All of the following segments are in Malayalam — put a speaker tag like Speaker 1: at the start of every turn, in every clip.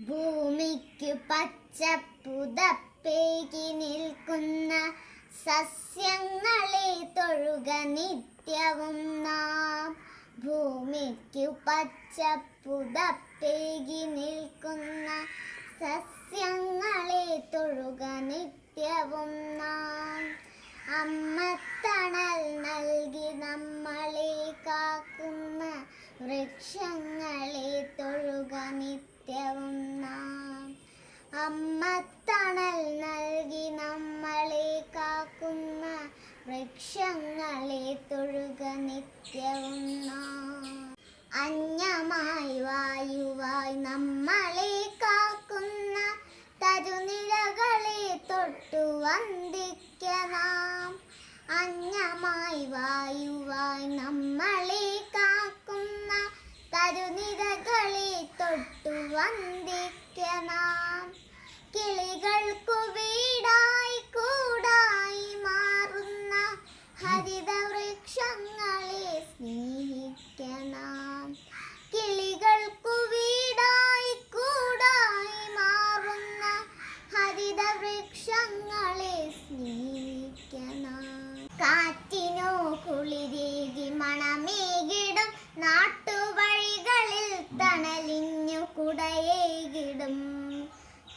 Speaker 1: ഭൂമിക്കു പച്ചപ്പുതപ്പേകി നിൽക്കുന്ന സസ്യങ്ങളെ തൊഴുക നിത്യവും നാം. ഭൂമിക്കു പച്ചപ്പുതപ്പേകി നിൽക്കുന്ന സസ്യങ്ങളെ തൊഴുക നിത്യവും നാം. അമ്മത്തണൽ നൽകി നമ്മളെ കാക്കുന്ന വൃക്ഷങ്ങളെ തൊഴുക നിത്യവും നാം. അമ്മത്തണൽ നൽകി നമ്മളെ കാക്കുന്ന വൃക്ഷങ്ങളെ തൊഴുക നിത്യവും നാം. അന്യമായി വായുവായി നമ്മളെ കാക്കുന്ന തരുനിരകളെ തൊട്ടു വന്ദിക്കണം. അന്യമായി വായുവായി നമ്മളെ കാക്കുന്ന തരുനിരകളെ തൊട്ടു വന്ദിക്കണം. കിളികൾക്കു വീടായി കൂടായി മാറുന്ന ഹരിതവൃക്ഷങ്ങളെ സ്നേഹിക്കണം. കിളികൾക്കു വീടായി കൂടായി മാറുന്ന ഹരിതവൃക്ഷങ്ങളെ സ്നേഹിക്കണം. കാറ്റിനോ കുളിരേകി മണമേകിടും നാട്ടുവഴികളിൽ തണലിഞ്ഞു കുടയേകിടും.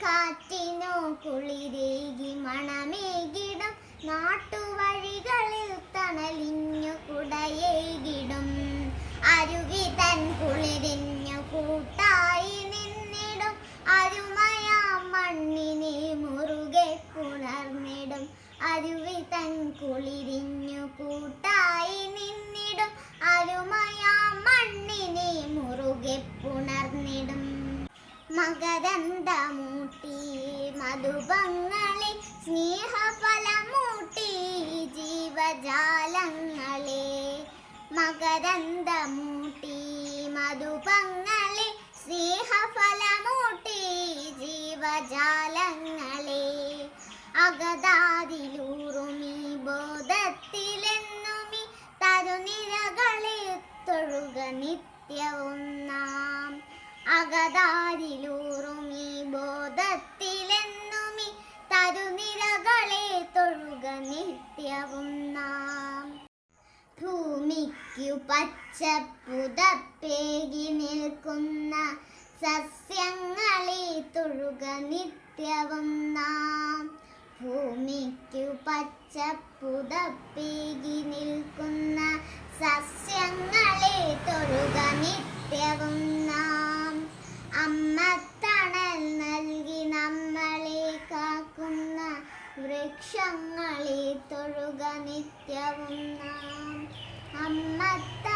Speaker 1: കാറ്റിനോ കുളിരേകി മണമേകിടും നാട്ടുവഴികളിൽ തണലിഞ്ഞു കുടയേകിടും. അരുവി തൻ കുളിരിഞ്ഞു കൂട്ടായി നിന്നിടും. അരുമയാം മണ്ണിനെ മുറുകെ പുണർന്നിടും. അരുവി തൻ കുളിരിഞ്ഞു കൂട്ടായി നിന്നിടും. അരുമയാം മണ്ണിനെ മുറുകെ പുണർന്നിടും. മകരന്ദമൂട്ടി മധുപങ്ങളെ സ്നേഹഫലമൂട്ടി ജീവജാലങ്ങളെ. മകരന്ദമൂട്ടി മധുപങ്ങളെ സ്നേഹഫലമൂട്ടി ജീവജാലങ്ങളെ. അകതാരിലൂറുമീ ബോധത്തിലെന്നുമീ തരുനിരകളെ തൊഴുക നിത്യവും നാം. അകതാരിലൂറുമീ ബോധത്തിലെന്നുമീ തരുനിരകളെ തൊഴുക നിത്യവും നാം. ഭൂമിക്കു പച്ചപ്പുതപ്പേകി നിൽക്കുന്ന സസ്യങ്ങളെ തൊഴുക നിത്യവും നാം. ഭൂമിക്കു പച്ചപ്പുതപ്പേകി നിൽക്കുന്ന സസ്യങ്ങളെ തൊഴുക നിത്യവും നാം. അമ്മത്തണൽ നൽകി നമ്മളെ കാക്കുന്ന വൃക്ഷങ്ങളെ തൊഴുക നിത്യവും നാം. അമ്മത്ത